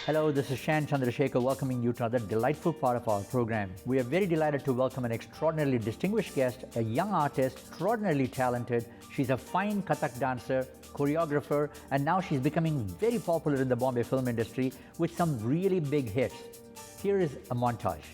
Hello, this is Shan Chandrasekhar welcoming you to another delightful part of our program. We are very delighted to welcome an extraordinarily distinguished guest, a young artist, extraordinarily talented. She's a fine Kathak dancer, choreographer, and now she's becoming very popular in the Bombay film industry with some really big hits. Here is a montage.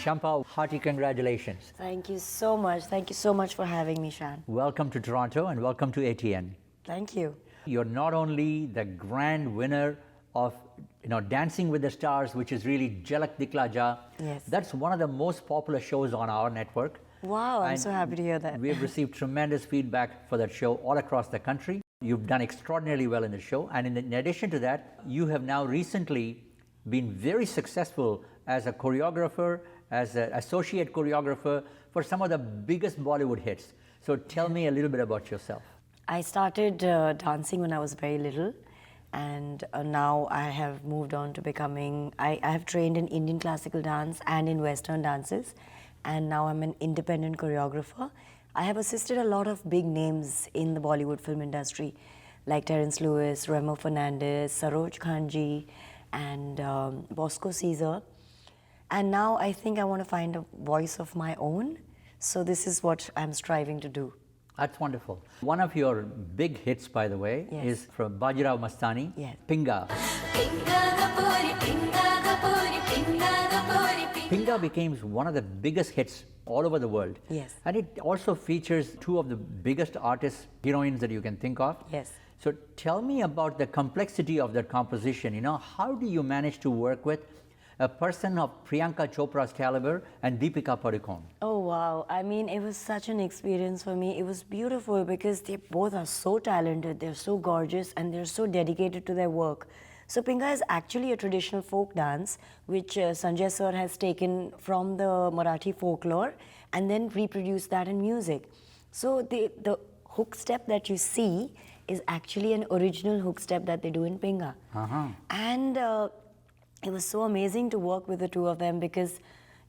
Shampa, hearty congratulations. Thank you so much. Thank you so much for having me, Shan. Welcome to Toronto and welcome to ATN. Thank you. You're not only the grand winner of Dancing with the Stars, which is really Jhalak Dikhhla Jaa. Yes. That's one of the most popular shows on our network. Wow, I'm so happy to hear that. We have received tremendous feedback for that show all across the country. You've done extraordinarily well in the show. And in addition to that, you have now recently been very successful as a choreographer, as an associate choreographer for some of the biggest Bollywood hits. So tell me a little bit about yourself. I started dancing when I was very little, and now I have moved on to becoming, I have trained in Indian classical dance and in Western dances, and now I'm an independent choreographer. I have assisted a lot of big names in the Bollywood film industry, like Terence Lewis, Remo Fernandez, Saroj Khanji, and Bosco Caesar. And now I think I want to find a voice of my own. So this is what I'm striving to do. That's wonderful. One of your big hits, by the way, Yes. is from Bajirao Mastani, Yes. Pinga. Pinga became one of the biggest hits all over the world. Yes. And it also features two of the biggest artists, heroines that you can think of. Yes. So tell me about the complexity of that composition. How do you manage to work with a person of Priyanka Chopra's caliber and Deepika Padukone? Oh wow, I mean, it was such an experience for me. It was beautiful because they both are so talented, they're so gorgeous, and they're so dedicated to their work. So Pinga is actually a traditional folk dance which Sanjay sir has taken from the Marathi folklore and then reproduced that in music. So the hook step that you see is actually an original hook step that they do in Pinga. And it was so amazing to work with the two of them because,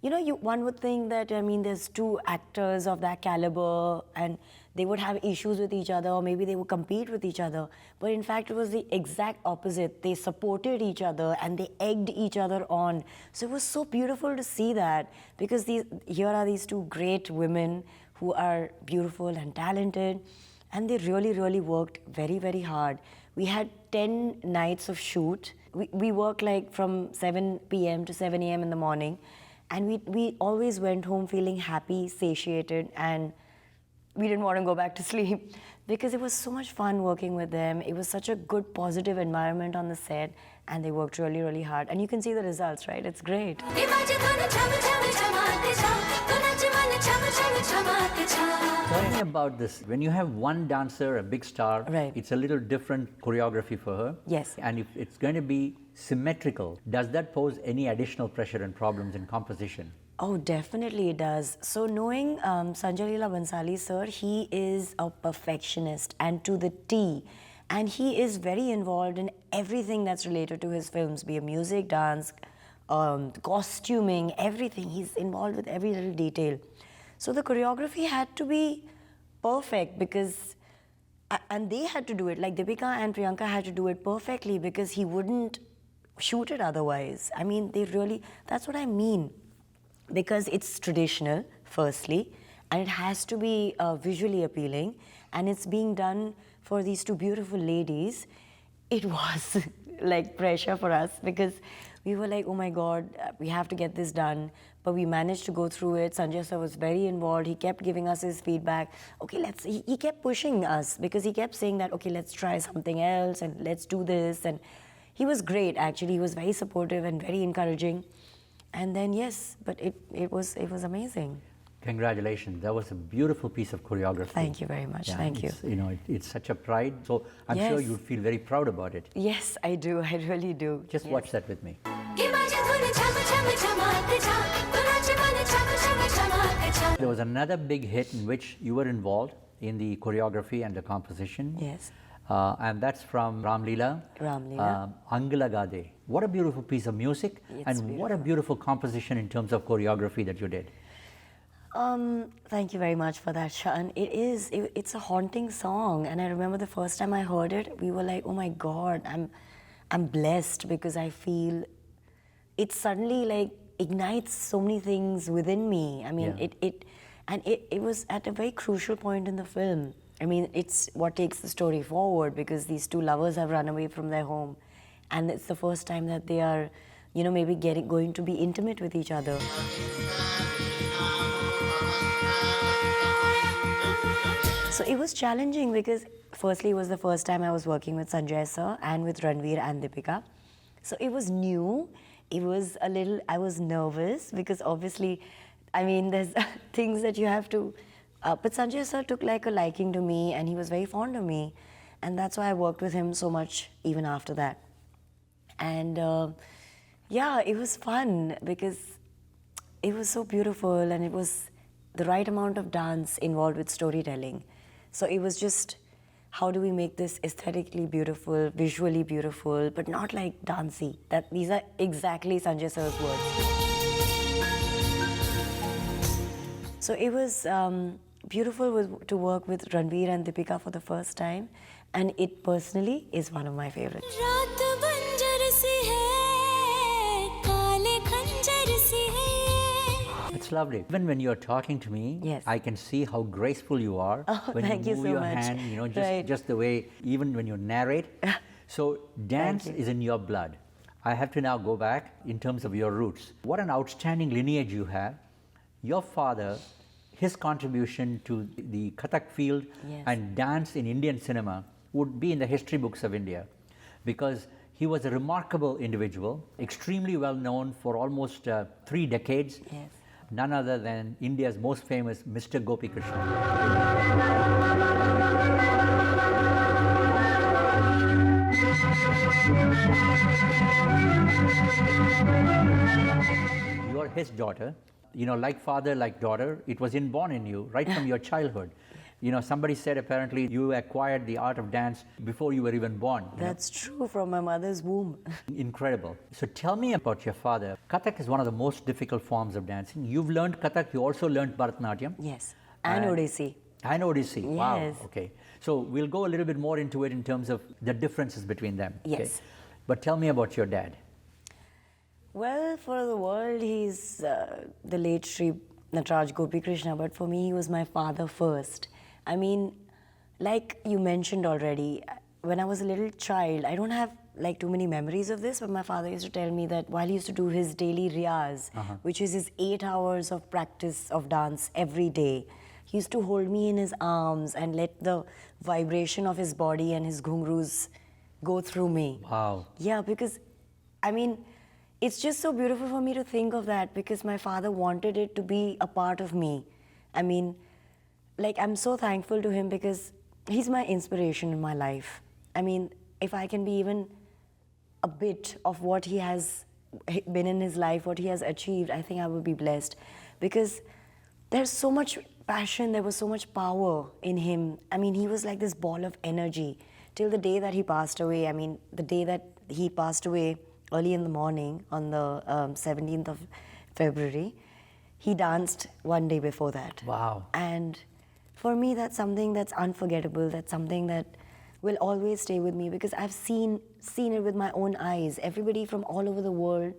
one would think that, there's two actors of that caliber and they would have issues with each other or maybe they would compete with each other. But in fact, it was the exact opposite. They supported each other and they egged each other on. So it was so beautiful to see that because here are these two great women who are beautiful and talented, and they really, really worked very, very hard. We had 10 nights of shoot. We worked like from 7 p.m. to 7 a.m. in the morning, and we always went home feeling happy, satiated, and we didn't want to go back to sleep because it was so much fun working with them. It was such a good, positive environment on the set, and they worked really, really hard. And you can see the results, right? It's great. Tell me about this. When you have one dancer, a big star, Right. it's a little different choreography for her. Yes. And if it's going to be symmetrical, does that pose any additional pressure and problems in composition? Oh, definitely it does. So knowing Sanjay Leela Bansali sir, he is a perfectionist and to the T. And he is very involved in everything that's related to his films, be it music, dance, costuming, everything. He's involved with every little detail. So the choreography had to be perfect because, and they had to do it, like Deepika and Priyanka had to do it perfectly because he wouldn't shoot it otherwise. They really, that's what I mean. Because it's traditional, firstly, and it has to be visually appealing, and it's being done for these two beautiful ladies. It was like pressure for us because we were like, oh my God, we have to get this done. But we managed to go through it. Sanjay sir was very involved. He kept giving us his feedback. Okay, he kept pushing us because he kept saying that, okay, let's try something else and let's do this. And he was great, actually. He was very supportive and very encouraging. And then, yes, but it was amazing. Congratulations. That was a beautiful piece of choreography. Thank you very much. Yeah, Thank you. It's such a pride. So I'm sure Yes. you'd feel very proud about it. Yes, I do. I really do. Just Yes. watch that with me. There was another big hit in which you were involved in the choreography and the composition. Yes. and that's from Leela. Leela. Angala Gade. What a beautiful piece of music, and what a beautiful composition in terms of choreography that you did. Thank you very much for that, Shan. It's a haunting song, and I remember the first time I heard it, we were like, oh my God, I'm blessed, because I feel it suddenly like ignites so many things within me. I mean, it was at a very crucial point in the film. I mean, it's what takes the story forward, because these two lovers have run away from their home, and it's the first time that they are, you know, maybe going to be intimate with each other. So it was challenging because firstly it was the first time I was working with Sanjay sir and with Ranveer and Deepika. So it was new. It was a little, I was nervous because obviously, I mean, there's things that you have to, but Sanjay sir took like a liking to me, and he was very fond of me. And that's why I worked with him so much even after that. And yeah, it was fun because it was so beautiful, and it was the right amount of dance involved with storytelling. So it was just, how do we make this aesthetically beautiful, visually beautiful, but not like dancey? These are exactly Sanjay sir's words. So it was beautiful to work with Ranveer and Deepika for the first time, and it personally is one of my favorites. It's lovely. Even when you're talking to me, yes, I can see how graceful you are. When thank you you move so your much. hand, you know, Right. just the way, even when you narrate. So dance is in your blood. I have to now go back in terms of your roots. What an outstanding lineage you have. Your father, his contribution to the Kathak field and dance in Indian cinema would be in the history books of India, because he was a remarkable individual, extremely well known for almost 3 decades. Yes. None other than India's most famous Mr. Gopi Krishna. You are his daughter. You know, like father, like daughter, it was inborn in you right from your childhood. You know, somebody said apparently you acquired the art of dance before you were even born. That's true, from my mother's womb. Incredible. So tell me about your father. Kathak is one of the most difficult forms of dancing. You've learned Kathak, you also learned Bharatanatyam. Yes, and Odissi. And Odissi, Yes. Wow, okay. So we'll go a little bit more into it in terms of the differences between them. Yes. Okay? But tell me about your dad. Well, for the world, he's the late Sri Nache Gopi Krishna, but for me, he was my father first. I mean, like you mentioned already, when I was a little child, I don't have like too many memories of this, but my father used to tell me that while he used to do his daily riyaz, which is his 8 hours of practice of dance every day, he used to hold me in his arms and let the vibration of his body and his ghungroos go through me. Wow. Yeah, because, I mean, it's just so beautiful for me to think of that, because my father wanted it to be a part of me. I mean, like, I'm so thankful to him because he's my inspiration in my life. I mean, if I can be even a bit of what he has been in his life, what he has achieved, I think I would be blessed. Because there's so much passion, there was so much power in him. I mean, he was like this ball of energy till the day that he passed away. I mean, the day that he passed away, early in the morning on the 17th of February, he danced one day before that. Wow. And for me, that's something that's unforgettable. That's something that will always stay with me, because I've seen it with my own eyes. Everybody from all over the world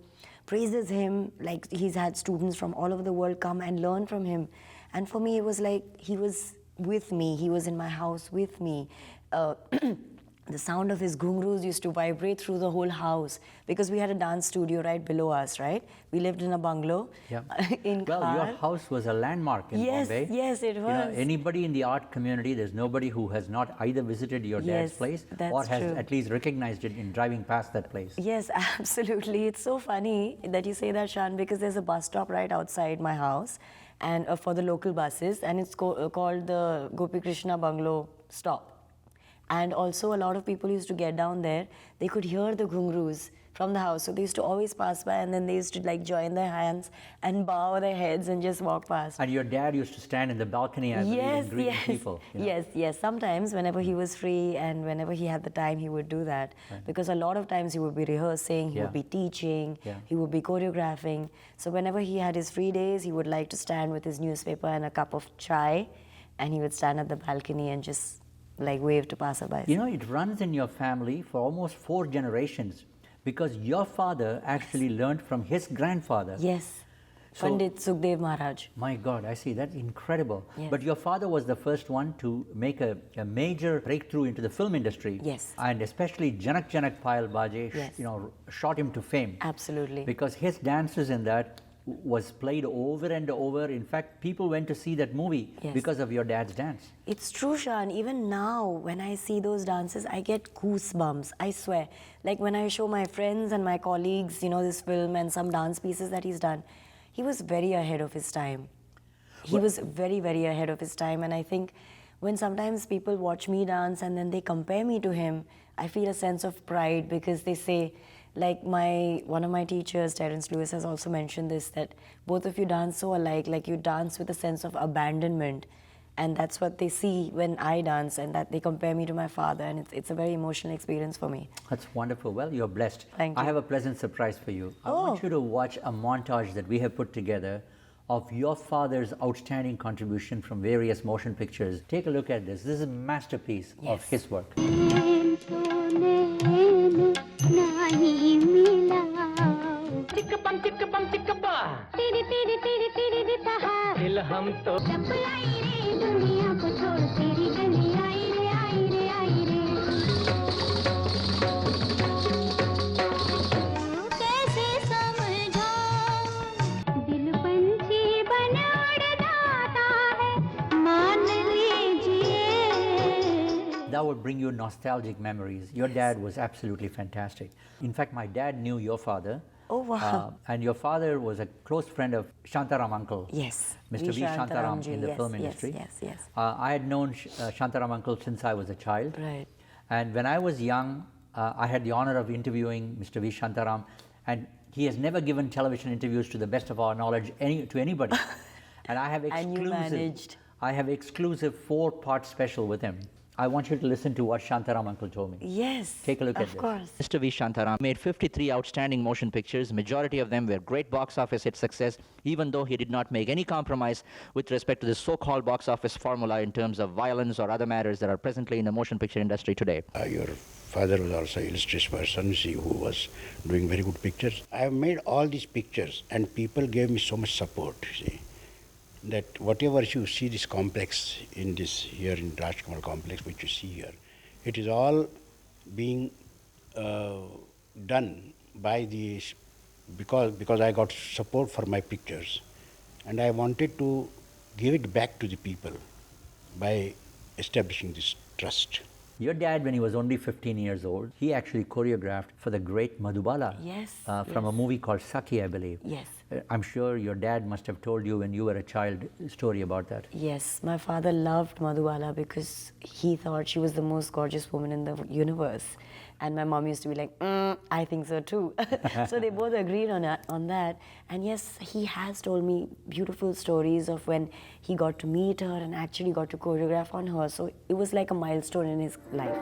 praises him. Like, he's had students from all over the world come and learn from him. And for me, it was like he was with me. He was in my house with me. The sound of his ghungroos used to vibrate through the whole house, because we had a dance studio right below us, right? We lived in a bungalow in Well, Khar. your house was a landmark in Bombay. Yes, it was. You know, anybody in the art community, there's nobody who has not either visited your dad's Yes, place that's or has true. at least recognized it in driving past that place. Yes, absolutely. It's so funny that you say that, Shan, because there's a bus stop right outside my house, and for the local buses, and it's called the Gopi Krishna Bungalow stop. And also, a lot of people used to get down there. They could hear the ghungroos from the house. So they used to always pass by, and then they used to like join their hands and bow their heads and just walk past. And your dad used to stand in the balcony, I believe, and greet people. You know? Yes. Sometimes, whenever he was free and whenever he had the time, he would do that. Right. Because a lot of times he would be rehearsing, he would be teaching, he would be choreographing. So whenever he had his free days, he would like to stand with his newspaper and a cup of chai, and he would stand at the balcony and just like wave to passerbys. You know, it runs in your family for almost 4 generations, because your father actually learned from his grandfather. Yes. So, Pandit Sukhdev Maharaj. My God, I see. That's incredible. Yes. But your father was the first one to make a major breakthrough into the film industry. Yes. And especially Janak Janak Payal Baje, Yes. shot him to fame. Absolutely. Because his dances in that was played over and over. In fact, people went to see that movie because of your dad's dance. It's true, Shan. Even now, when I see those dances, I get goosebumps, I swear. Like when I show my friends and my colleagues, this film and some dance pieces that he's done, he was very ahead of his time. He was very, very ahead of his time. And I think when sometimes people watch me dance and then they compare me to him, I feel a sense of pride, because they say, like one of my teachers, Terence Lewis, has also mentioned this, that both of you dance so alike, like you dance with a sense of abandonment. And that's what they see when I dance, and that they compare me to my father, and it's a very emotional experience for me. That's wonderful. Well, you're blessed. Thank you. I have a pleasant surprise for you. I want you to watch a montage that we have put together of your father's outstanding contribution from various motion pictures. Take a look at this. This is a masterpiece of his work. That would bring you nostalgic memories. Your dad was absolutely fantastic. In fact, my dad knew your father. Oh, wow. And your father was a close friend of Shantaram uncle. Yes. Mr. V. Shantaram in the film industry. Yes. I had known Shantaram uncle since I was a child. Right. And when I was young, I had the honor of interviewing Mr. V. Shantaram, and he has never given television interviews, to the best of our knowledge, to anybody. And I have And you managed. I have exclusive 4-part special with him. I want you to listen to what Shantaram uncle told me. Yes. Take a look at this. Of course. Mr. V. Shantaram made 53 outstanding motion pictures. Majority of them were great box office hit success, even though he did not make any compromise with respect to the so-called box office formula in terms of violence or other matters that are presently in the motion picture industry today. Your father was also an illustrious person, who was doing very good pictures. I have made all these pictures, and people gave me so much support, that whatever you see this complex in this here in Rajkamal complex, which you see here, it is all being done by because I got support for my pictures, and I wanted to give it back to the people by establishing this trust. Your dad, when he was only 15 years old, he actually choreographed for the great Madhubala. Yes. From a movie called Saki, I believe. Yes. I'm sure your dad must have told you when you were a child a story about that. Yes, my father loved Madhubala because he thought she was the most gorgeous woman in the universe. And my mom used to be like, I think so too. So they both agreed on that. And yes, he has told me beautiful stories of when he got to meet her and actually got to choreograph on her. So it was like a milestone in his life.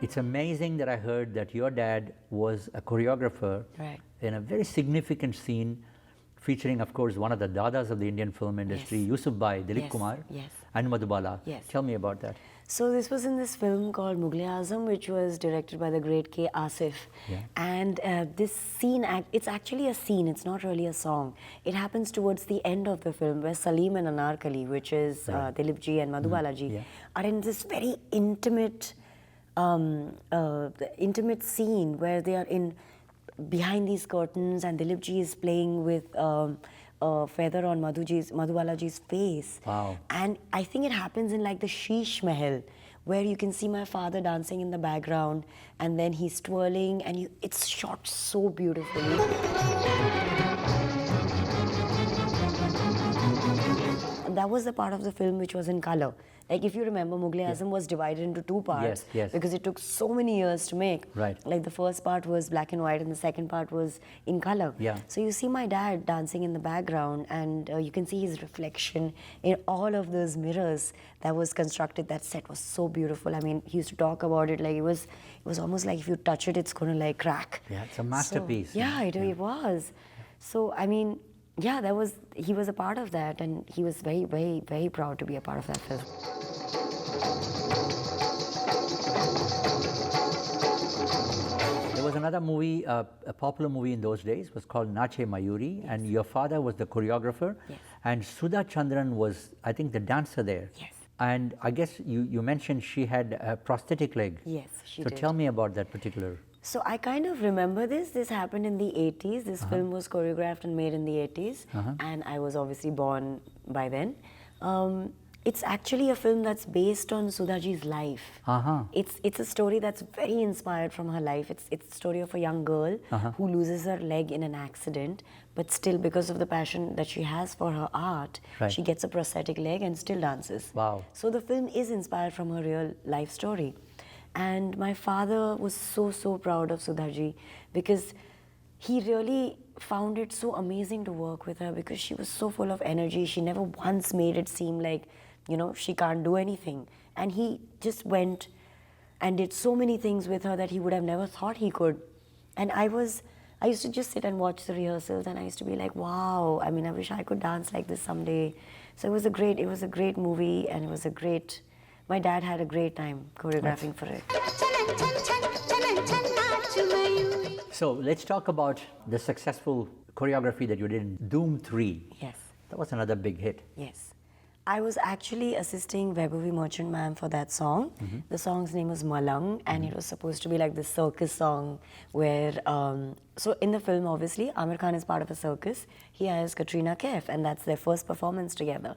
It's amazing that I heard that your dad was a choreographer in a very significant scene featuring, of course, one of the dadas of the Indian film industry, Yusuf Bhai, Dilip Kumar, and Madhubala. Yes. Tell me about that. So this was in this film called Mughal-e-Azam, which was directed by the great K. Asif. And this scene, it's actually a scene, it's not really a song. It happens towards the end of the film where Salim and Anarkali, which is Dilip ji and Madhubala ji, are in this very intimate scene where they are behind these curtains, and Dilip ji is playing with a feather on Madhubala ji's face. Wow. And I think it happens in like the Sheesh Mahal, where you can see my father dancing in the background, and then he's twirling, and it's shot so beautifully. And that was the part of the film which was in color. Like if you remember, Mughal Azam was divided into two parts Yes, yes. because it took so many years to make. Right. Like the first part was black and white and the second part was in color. Yeah. So you see my dad dancing in the background, and you can see his reflection in all of those mirrors that was constructed. That set was so beautiful. I mean, he used to talk about it like it was almost like if you touch it, it's going to like crack. Yeah, it's a masterpiece. So, yeah, it was. So, I mean, yeah, he was a part of that, and he was very, very, very proud to be a part of that film. There was another movie, a popular movie in those days, was called Nache Mayuri, and your father was the choreographer, Yes. and Sudha Chandran was, I think, the dancer there. Yes. And I guess you mentioned she had a prosthetic leg. Yes, she so did. tell me about that particular. So I kind of remember this. This happened in the 80s. This film was choreographed and made in the 80s. And I was obviously born by then. It's actually a film that's based on Sudhaji's life. It's a story that's very inspired from her life. It's the story of a young girl who loses her leg in an accident, but still, because of the passion that she has for her art, Right. she gets a prosthetic leg and still dances. Wow. So the film is inspired from her real life story. And my father was so proud of Sudhaji because he really found it so amazing to work with her because she was so full of energy. She never once made it seem like, she can't do anything. And he just went and did so many things with her that he would have never thought he could. And I used to just sit and watch the rehearsals, and I used to be like, wow, I mean, I wish I could dance like this someday. So it was a great movie, and my dad had a great time choreographing for it. So let's talk about the successful choreography that you did in Dhoom 3. Yes. That was another big hit. Yes. I was actually assisting Vaibhavi Merchant Ma'am for that song. The song's name was Malang, and it was supposed to be like the circus song where, so in the film, obviously, Amir Khan is part of a circus. He hires Katrina Kaif, and that's their first performance together.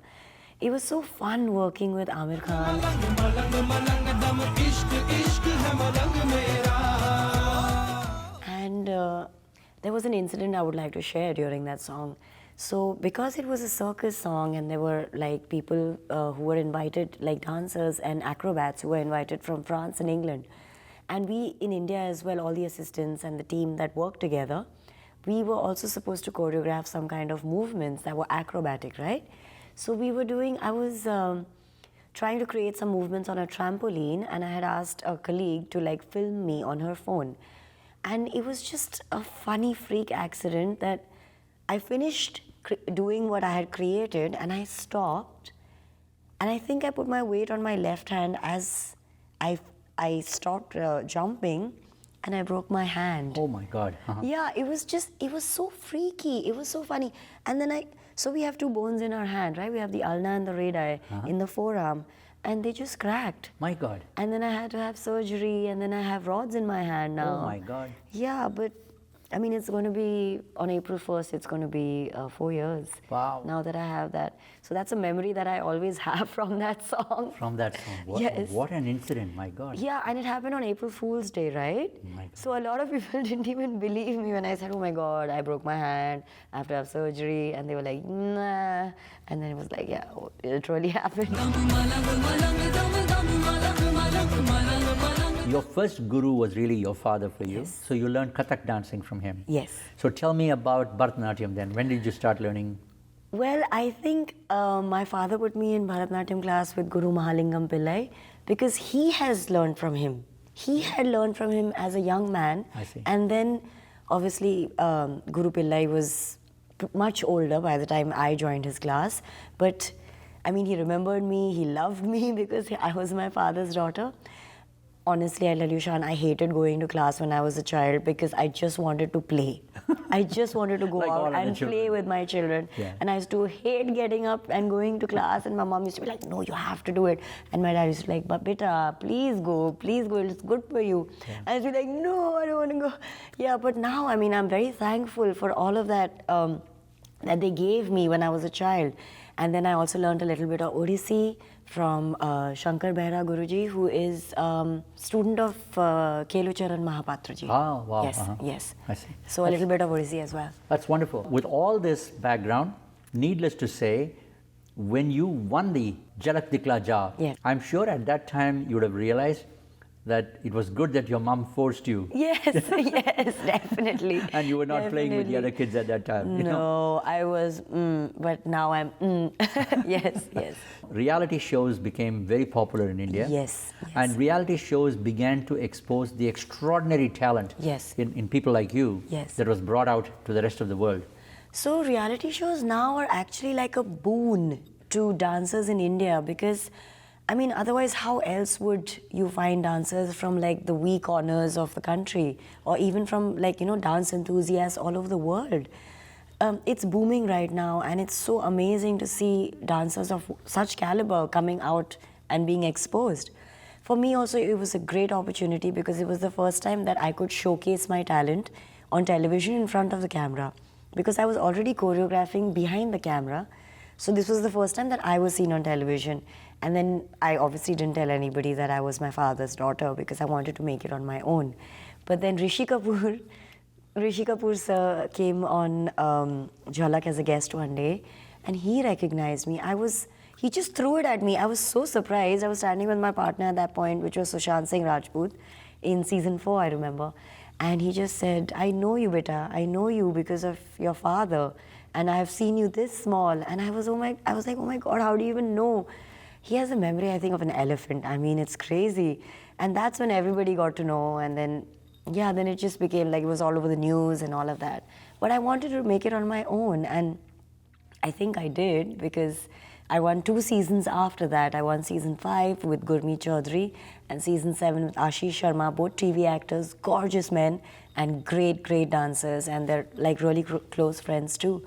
It was so fun working with Amir Khan. And there was an incident I would like to share during that song. So because it was a circus song and there were like people who were invited, like dancers and acrobats who were invited from France and England. And we in India as well, all the assistants and the team that worked together, we were also supposed to choreograph some kind of movements that were acrobatic, right? So I was trying to create some movements on a trampoline, and I had asked a colleague to like film me on her phone. And it was just a funny freak accident that I finished doing what I had created, and I stopped, and I think I put my weight on my left hand as I stopped jumping, and I broke my hand. Oh my God. Yeah, it was so freaky. It was so funny. And then so we have two bones in our hand, right? We have the ulna and the radii in the forearm, and they just cracked. My God. And then I had to have surgery, and then I have rods in my hand now. Oh my God. Yeah, but I mean, it's going to be, on April 1st, it's going to be 4 years. Wow. Now that I have that. So that's a memory that I always have from that song. From that song. Yes. What an incident, my God. Yeah, and it happened on April Fool's Day, right? My God. So a lot of people didn't even believe me when I said, oh my God, I broke my hand, I have to have surgery. And they were like, nah. And then it was like, yeah, it really happened. Your first guru was really your father for you. Yes. So you learned Kathak dancing from him. Yes. So tell me about Bharatanatyam then. When did you start learning? Well, I think my father put me in Bharatanatyam class with Guru Mahalingam Pillai because he has learned from him. He had learned from him as a young man. I see. And then, obviously, Guru Pillai was much older by the time I joined his class. But, I mean, he remembered me, he loved me because I was my father's daughter. Honestly, I'll tell you, Shan, I hated going to class when I was a child because I just wanted to play. I just wanted to go Like all out other and children. play with my children. Yeah. And I used to hate getting up and going to class, and my mom used to be like, no, you have to do it. And my dad used to be like, but beta, please go, it's good for you. Yeah. I used to be like, no, I don't want to go. Yeah, but now, I mean, I'm very thankful for all of that that they gave me when I was a child. And then I also learned a little bit of Odissi from Shankar Behra Guruji, who is student of Kelucharan Mahapatraji. Ah, wow. Yes, yes. I see. So a little bit of Odissi as well. That's wonderful. With all this background, needless to say, when you won the Jhalak Dikhhla Jaa, Yes. I'm sure at that time you would have realized that it was good that your mom forced you. Yes, yes, definitely. And you were not playing with the other Definitely. kids at that time. No, You know? I was, but now I'm, yes, yes. Reality shows became very popular in India. Yes, yes. And reality shows began to expose the extraordinary talent Yes. in people like you Yes. that was brought out to the rest of the world. So reality shows now are actually like a boon to dancers in India because, I mean, otherwise how else would you find dancers from like the weak corners of the country or even from like, you know, dance enthusiasts all over the world? It's booming right now and it's so amazing to see dancers of such caliber coming out and being exposed. For me also it was a great opportunity because it was the first time that I could showcase my talent on television in front of the camera because I was already choreographing behind the camera. So this was the first time that I was seen on television. And then I obviously didn't tell anybody that I was my father's daughter because I wanted to make it on my own. But then Rishi Kapoor sir came on Jhalak as a guest one day and he recognized me. He just threw it at me. I was so surprised. I was standing with my partner at that point, which was Sushant Singh Rajput in season 4, I remember. And he just said, I know you, beta. I know you because of your father. And I have seen you this small. And I was like, oh my God, how do you even know? He has a memory, I think, of an elephant. I mean, it's crazy. And that's when everybody got to know. And then, yeah, then it just became like it was all over the news and all of that. But I wanted to make it on my own. And I think I did because I won 2 seasons after that. I won season 5 with Gurmeet Choudhary and season 7 with Ashish Sharma, both TV actors, gorgeous men and great, great dancers. And they're like really close friends too.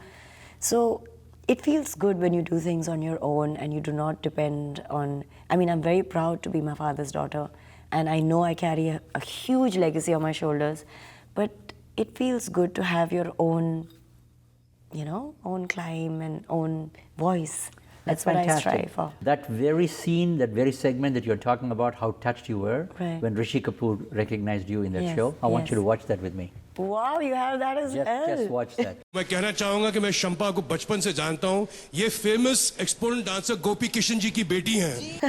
So it feels good when you do things on your own and you do not depend on, I mean, I'm very proud to be my father's daughter and I know I carry a huge legacy on my shoulders, but it feels good to have your own, you know, own climb and own voice. That's what fantastic. I strive for. That very scene, that very segment that you're talking about, how touched you were Right. when Rishi Kapoor recognized you in that Yes, show. I want yes. you to watch that with me. Wow, you have that as well. Just watch that. मैं कहना चाहूंगा कि मैं शंपा को बचपन से जानता हूं ये famous exponent dancer Gopi Krishna ji की बेटी हैं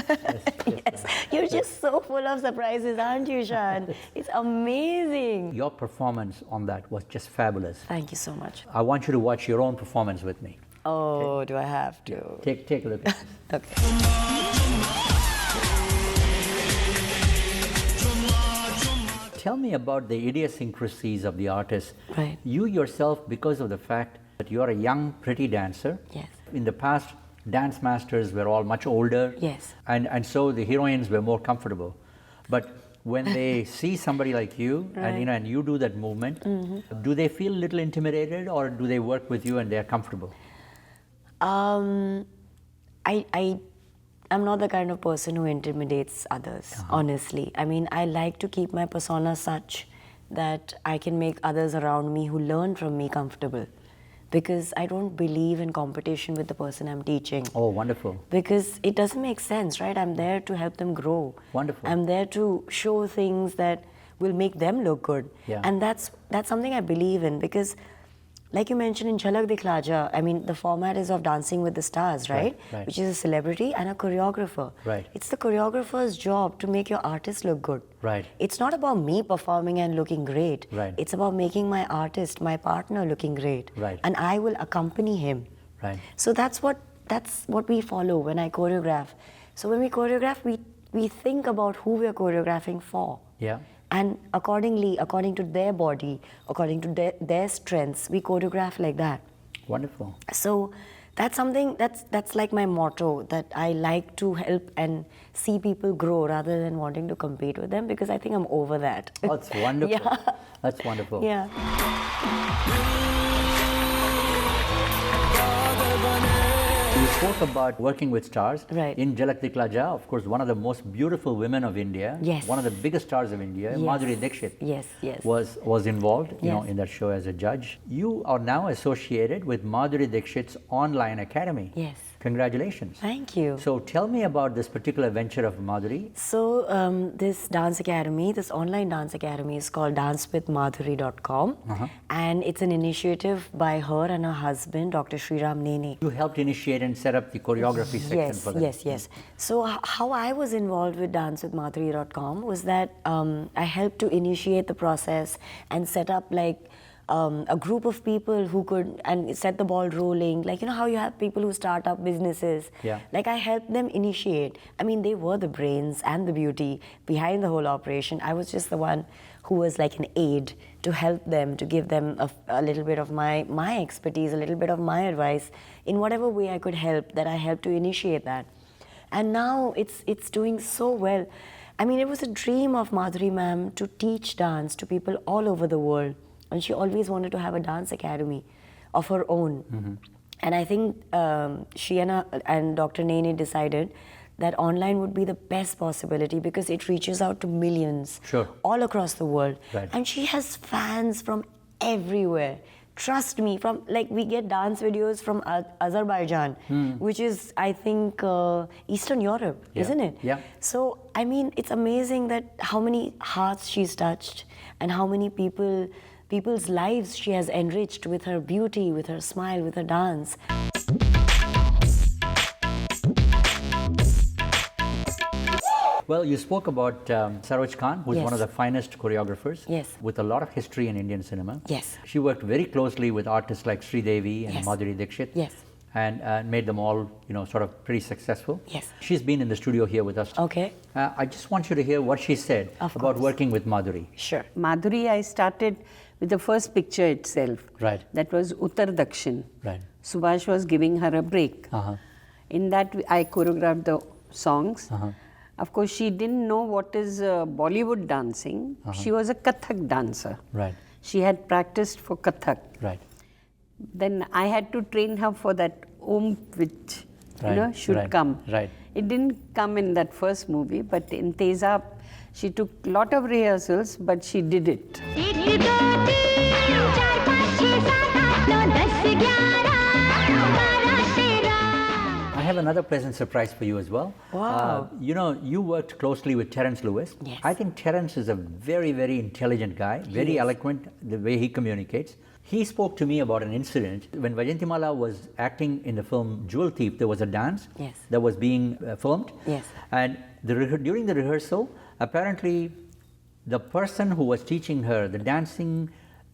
Yes, you're just so full of surprises, aren't you, Shan? It's amazing. Your performance on that was just fabulous. Thank you so much. I want you to watch your own performance with me. Oh, do I have to? Take a look at this. Okay. Tell me about the idiosyncrasies of the artist. Right. You yourself, because of the fact that you're a young, pretty dancer. Yes. In the past, dance masters were all much older. Yes. And so the heroines were more comfortable. But when they see somebody like you, Right. and and you do that movement, do they feel a little intimidated, or do they work with you and they're comfortable? I'm not the kind of person who intimidates others, honestly. I mean, I like to keep my persona such that I can make others around me who learn from me comfortable. Because I don't believe in competition with the person I'm teaching. Oh, wonderful. Because it doesn't make sense, right? I'm there to help them grow. Wonderful. I'm there to show things that will make them look good. Yeah. And that's something I believe in because, like you mentioned in Jhalak Dikhhla Jaa, I mean, the format is of Dancing with the Stars, right? Right. Which is a celebrity and a choreographer. Right. It's the choreographer's job to make your artist look good. Right. It's not about me performing and looking great. Right. It's about making my artist, my partner looking great. Right. And I will accompany him. Right. So that's what we follow when I choreograph. So when we choreograph, we think about who we are choreographing for. Yeah. And accordingly, according to their body, according to their strengths, we choreograph like that. Wonderful. So that's something that's like my motto, that I like to help and see people grow rather than wanting to compete with them because I think I'm over that. Oh, that's wonderful. Yeah. That's wonderful. Yeah. You spoke about working with stars. Right. In Jhalak Dikhhla Jaa, of course, one of the most beautiful women of India. Yes. One of the biggest stars of India, Yes. Madhuri Dixit. Yes, yes. Was involved, Yes. in that show as a judge. You are now associated with Madhuri Dixit's online academy. Yes. Congratulations. Thank you. So tell me about this particular venture of Madhuri. So this dance academy, this online dance academy is called dancewithmadhuri.com and it's an initiative by her and her husband, Dr. Sriram Nene. You helped initiate and set up the choreography section for them. Yes. So how I was involved with dancewithmadhuri.com was that I helped to initiate the process and set up like a group of people who could and set the ball rolling. Like, you know how you have people who start up businesses? Yeah. Like I helped them initiate. I mean, they were the brains and the beauty behind the whole operation. I was just the one who was like an aid to help them, to give them a little bit of my expertise, a little bit of my advice in whatever way I could help, that I helped to initiate that. And now it's doing so well. I mean, it was a dream of Madhuri ma'am to teach dance to people all over the world. And she always wanted to have a dance academy of her own. And I think she and Dr. Nene decided that online would be the best possibility because it reaches out to millions all across the world. Right. And she has fans from everywhere. Trust me, from like we get dance videos from Azerbaijan, which is I think Eastern Europe, isn't it? Yeah. So I mean, it's amazing that how many hearts she's touched and how many people's lives she has enriched with her beauty, with her smile, with her dance. Well, you spoke about Saroj Khan, who's one of the finest choreographers with a lot of history in Indian cinema. Yes. She worked very closely with artists like Sri Devi and Madhuri Dixit. Yes. And made them all, sort of pretty successful. Yes. She's been in the studio here with us. Okay. I just want you to hear what she said about working with Madhuri. Sure. Madhuri, I started with the first picture itself. Right. That was Uttar Dakshin. Right. Subhash was giving her a break. In that, I choreographed the songs. Of course, she didn't know what is Bollywood dancing. She was a Kathak dancer. Right. She had practiced for Kathak. Right. Then I had to train her for that which should come. Right. It didn't come in that first movie, but in Tezab, she took a lot of rehearsals, but she did it. I have another pleasant surprise for you as well. Wow. You worked closely with Terence Lewis. Yes. I think Terence is a very, very intelligent guy, very eloquent, the way he communicates. He spoke to me about an incident when Vajantimala was acting in the film Jewel Thief. There was a dance that was being filmed. Yes. And during the rehearsal, apparently the person who was teaching her, the dancing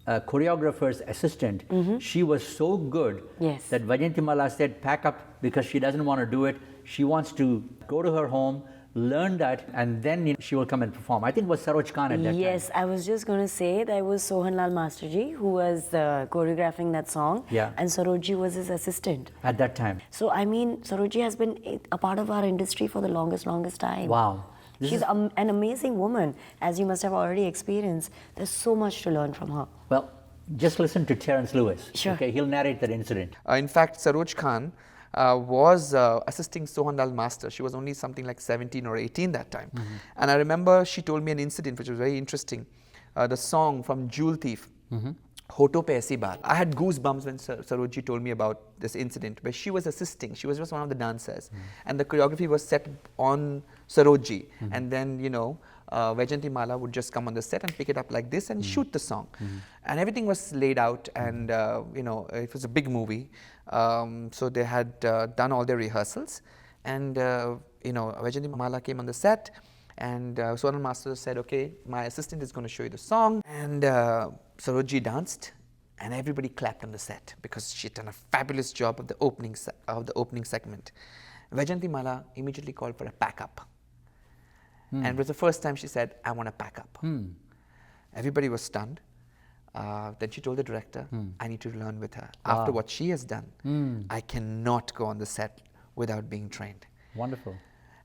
choreographer's assistant, she was so good that Vajantimala said, pack up because she doesn't want to do it. She wants to go to her home, learn that, and then she will come and perform. I think it was Saroj Khan at that time. Yes, I was just going to say that it was Sohanlal Masterji who was choreographing that song. Yeah. And Sarojji was his assistant. At that time. So, I mean, Sarojji has been a part of our industry for the longest time. Wow. She's an amazing woman, as you must have already experienced. There's so much to learn from her. Well, just listen to Terence Lewis. Sure. Okay, he'll narrate that incident. In fact, Saroj Khan was assisting Sohanlal Master. She was only something like 17 or 18 that time. And I remember she told me an incident which was very interesting. The song from Jewel Thief, Hoto Pe Aisi Baat. I had goosebumps when Sarojji told me about this incident where she was assisting. She was just one of the dancers. And the choreography was set on Sarojji. And then, Vajantimala would just come on the set and pick it up like this and shoot the song. And everything was laid out and, it was a big movie. So they had done all their rehearsals. And, Vajantimala came on the set and Sonal Master said, okay, my assistant is going to show you the song. And Sarojji danced and everybody clapped on the set because she had done a fabulous job of the opening segment. Vajantimala immediately called for a pack up. And it was the first time she said, I want to pack up. Everybody was stunned. Then she told the director, I need to learn with her. After what she has done, I cannot go on the set without being trained. Wonderful.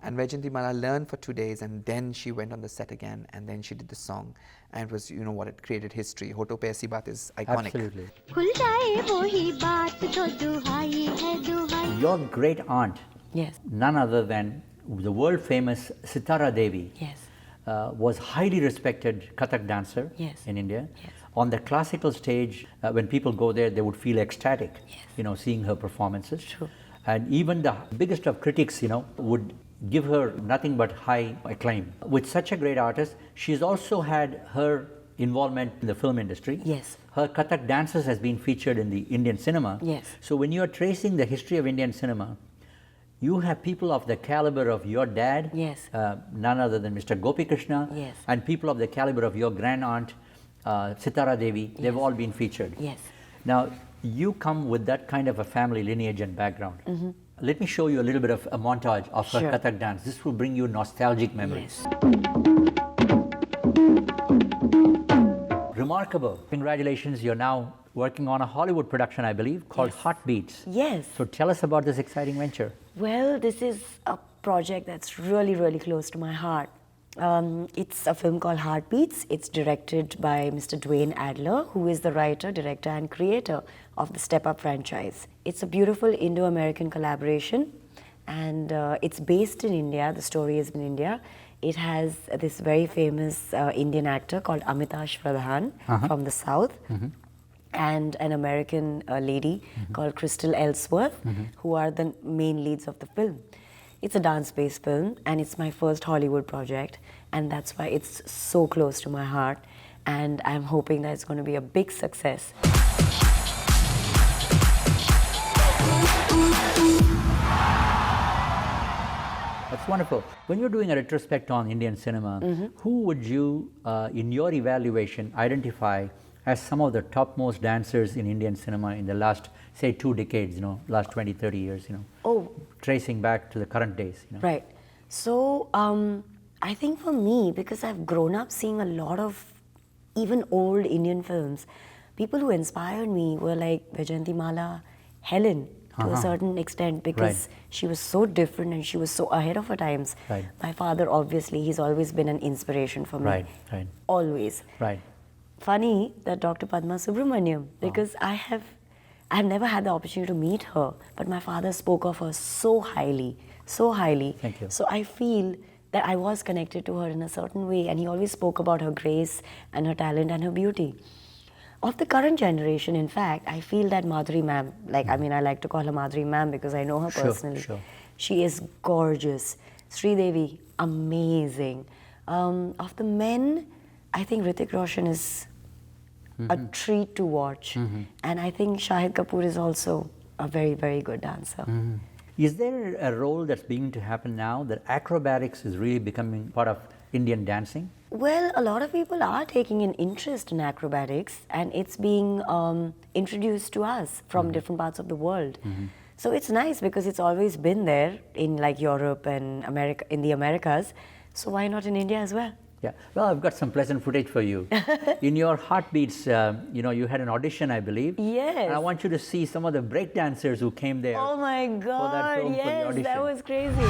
And Vajantimala learned for 2 days and then she went on the set again and then she did the song. And it was, it created history. Hoto Pe Aisi Baat is iconic. Absolutely. Your great aunt, none other than the world famous Sitara Devi, was highly respected Kathak dancer in India. On the classical stage, when people go there, they would feel ecstatic, seeing her performances. True. And even the biggest of critics, would give her nothing but high acclaim. With such a great artist, she's also had her involvement in the film industry. Yes. Her Kathak dances has been featured in the Indian cinema. Yes. So when you are tracing the history of Indian cinema, you have people of the caliber of your dad, Yes. none other than Mr. Gopi Krishna, Yes. and people of the caliber of your grand aunt, Sitara Devi. They've all been featured. Yes. Now, you come with that kind of a family lineage and background. Let me show you a little bit of a montage of her Sure. Kathak dance. This will bring you nostalgic memories. Remarkable. Congratulations, you're now working on a Hollywood production, I believe, called Yes. Heartbeats. Yes. So tell us about this exciting venture. Well, this is a project that's really, really close to my heart. It's a film called Heartbeats. It's directed by Mr. Dwayne Adler, who is the writer, director, and creator of the Step Up franchise. It's a beautiful Indo-American collaboration, and it's based in India. The story is in India. It has this very famous Indian actor called Amitash Pradhan from the South. And an American lady called Crystal Ellsworth, who are the main leads of the film. It's a dance-based film, and it's my first Hollywood project, and that's why it's so close to my heart, and I'm hoping that it's going to be a big success. That's wonderful. When you're doing a retrospect on Indian cinema, who would you, in your evaluation, identify as some of the topmost dancers in Indian cinema in the last, say, 2 decades, last 20, 30 years, Oh, tracing back to the current days, right. So, I think for me, because I've grown up seeing a lot of even old Indian films, people who inspired me were like Vaijayanti Mala, Helen, to a certain extent, because she was so different and she was so ahead of her times. Right. My father, obviously, he's always been an inspiration for me. Right. Always. Right. Funny that Dr. Padma Subramaniam, because I've never had the opportunity to meet her, but my father spoke of her so highly, so highly. Thank you. So I feel that I was connected to her in a certain way, and he always spoke about her grace and her talent and her beauty. Of the current generation, in fact, I feel that Madhuri ma'am, I like to call her Madhuri ma'am because I know her personally. Sure. She is gorgeous. Sri Devi, amazing. Of the men, I think Hrithik Roshan is a treat to watch. And I think Shahid Kapoor is also a very, very good dancer. Is there a role that's beginning to happen now that acrobatics is really becoming part of Indian dancing? Well, a lot of people are taking an interest in acrobatics, and it's being introduced to us from different parts of the world. So it's nice because it's always been there in like Europe and America, in the Americas. So why not in India as well? Yeah. Well, I've got some pleasant footage for you. In your Heartbeats, you had an audition, I believe. Yes. And I want you to see some of the break dancers who came there. Oh my God! film, for the Yes, audition. that was crazy.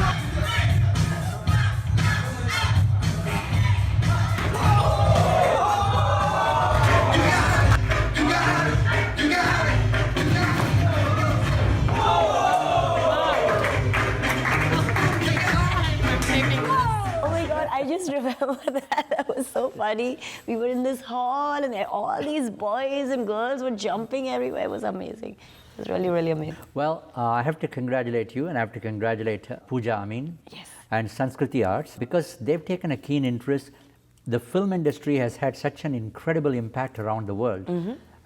I just remember that. That was so funny. We were in this hall and all these boys and girls were jumping everywhere. It was amazing. It was really, really amazing. Well, I have to congratulate you and I have to congratulate Pooja Amin and Sanskriti Arts because they've taken a keen interest. The film industry has had such an incredible impact around the world.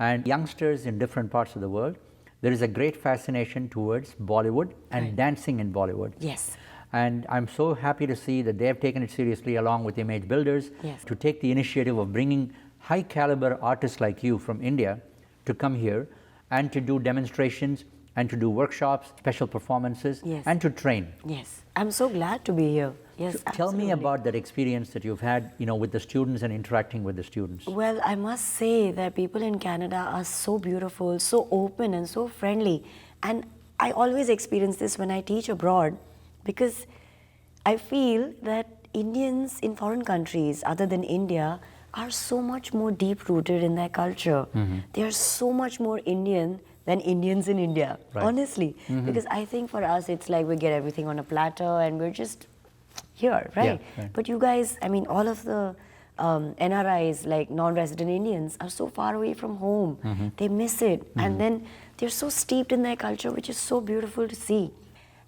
And youngsters in different parts of the world, there is a great fascination towards Bollywood and dancing in Bollywood. Yes. And I'm so happy to see that they have taken it seriously along with Image Builders to take the initiative of bringing high caliber artists like you from India to come here and to do demonstrations and to do workshops, special performances and to train. Yes, I'm so glad to be here. Yes, so tell me about that experience that you've had, with the students and interacting with the students. Well, I must say that people in Canada are so beautiful, so open and so friendly. And I always experience this when I teach abroad, because I feel that Indians in foreign countries other than India are so much more deep-rooted in their culture. They are so much more Indian than Indians in India, honestly. Because I think for us, it's like we get everything on a platter and we're just here, right? But you guys, all of the NRIs, like non-resident Indians, are so far away from home. They miss it. And then they're so steeped in their culture, which is so beautiful to see.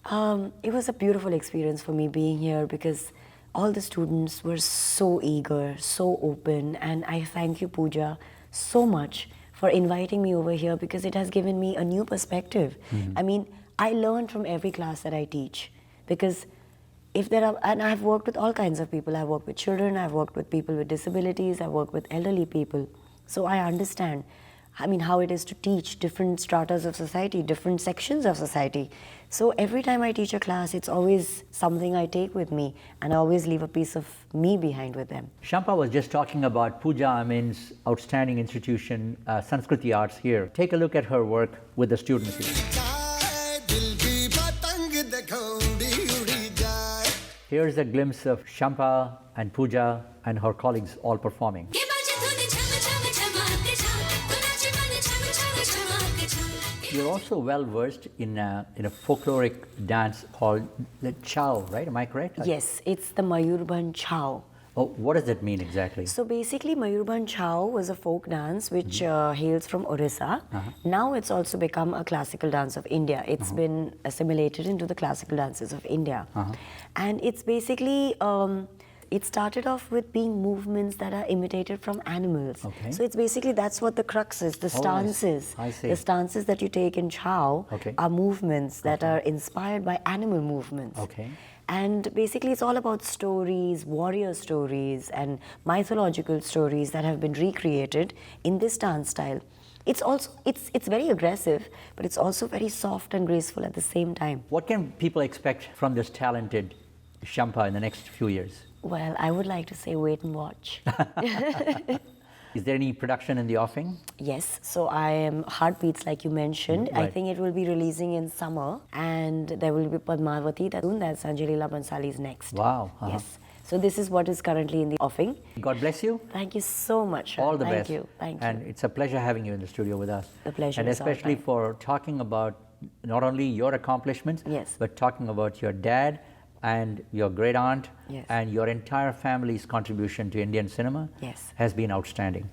It was a beautiful experience for me being here because all the students were so eager, so open, and I thank you, Pooja, so much for inviting me over here because it has given me a new perspective. I mean, I learn from every class that I teach because if there are, and I've worked with all kinds of people. I've worked with children, I've worked with people with disabilities, I've worked with elderly people. So I understand, I mean, how it is to teach different stratas of society, different sections of society. So every time I teach a class, it's always something I take with me, and I always leave a piece of me behind with them. Shampa was just talking about Pooja Amin's outstanding institution, Sanskriti Arts here. Take a look at her work with the students here. Here's a glimpse of Shampa and Pooja and her colleagues all performing. You're also well versed in a folkloric dance called the Chhau, right? Am I correct? Yes, it's the Mayurband Chhau. Oh, what does that mean exactly? So basically, Mayurband Chhau was a folk dance which hails from Orissa. Now it's also become a classical dance of India. It's been assimilated into the classical dances of India. And it's basically, it started off with being movements that are imitated from animals. Okay. So it's basically, that's what the crux is, the stances. I see. The stances that you take in Chhau are movements that are inspired by animal movements. Okay. And basically it's all about stories, warrior stories and mythological stories that have been recreated in this dance style. It's also, it's very aggressive, but it's also very soft and graceful at the same time. What can people expect from this talented Shampa in the next few years? Well, I would like to say wait and watch. Is there any production in the offing? Yes, so I am Heartbeats, like you mentioned. I Right. think it will be releasing in summer, and there will be Padmavati, that's Leela Bansali's next. Wow. Yes. So this is what is currently in the offing. God bless you. Thank you so much. All the Thank best. you. Thank you. And it's a pleasure having you in the studio with us. The pleasure And is all especially mine. for talking about not only your accomplishments, Yes. but talking about your dad and your great aunt Yes. and your entire family's contribution to Indian cinema Yes. has been outstanding.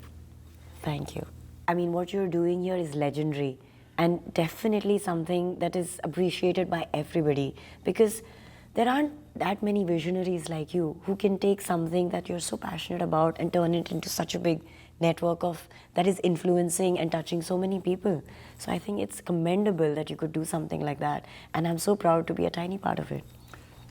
Thank you. I mean, what you're doing here is legendary and definitely something that is appreciated by everybody because there aren't that many visionaries like you who can take something that you're so passionate about and turn it into such a big network of that is influencing and touching so many people. So I think it's commendable that you could do something like that, and I'm so proud to be a tiny part of it.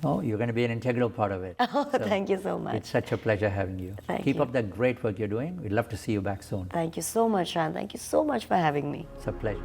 Oh, you're going to be an integral part of it. Oh, thank you so much. It's such a pleasure having you. Thank Keep you. up the great work you're doing. We'd love to see you back soon. Thank you so much, Ran. Thank you so much for having me. It's a pleasure.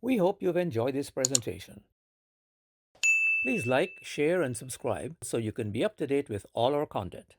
We hope you've enjoyed this presentation. Please like, share, and subscribe so you can be up to date with all our content.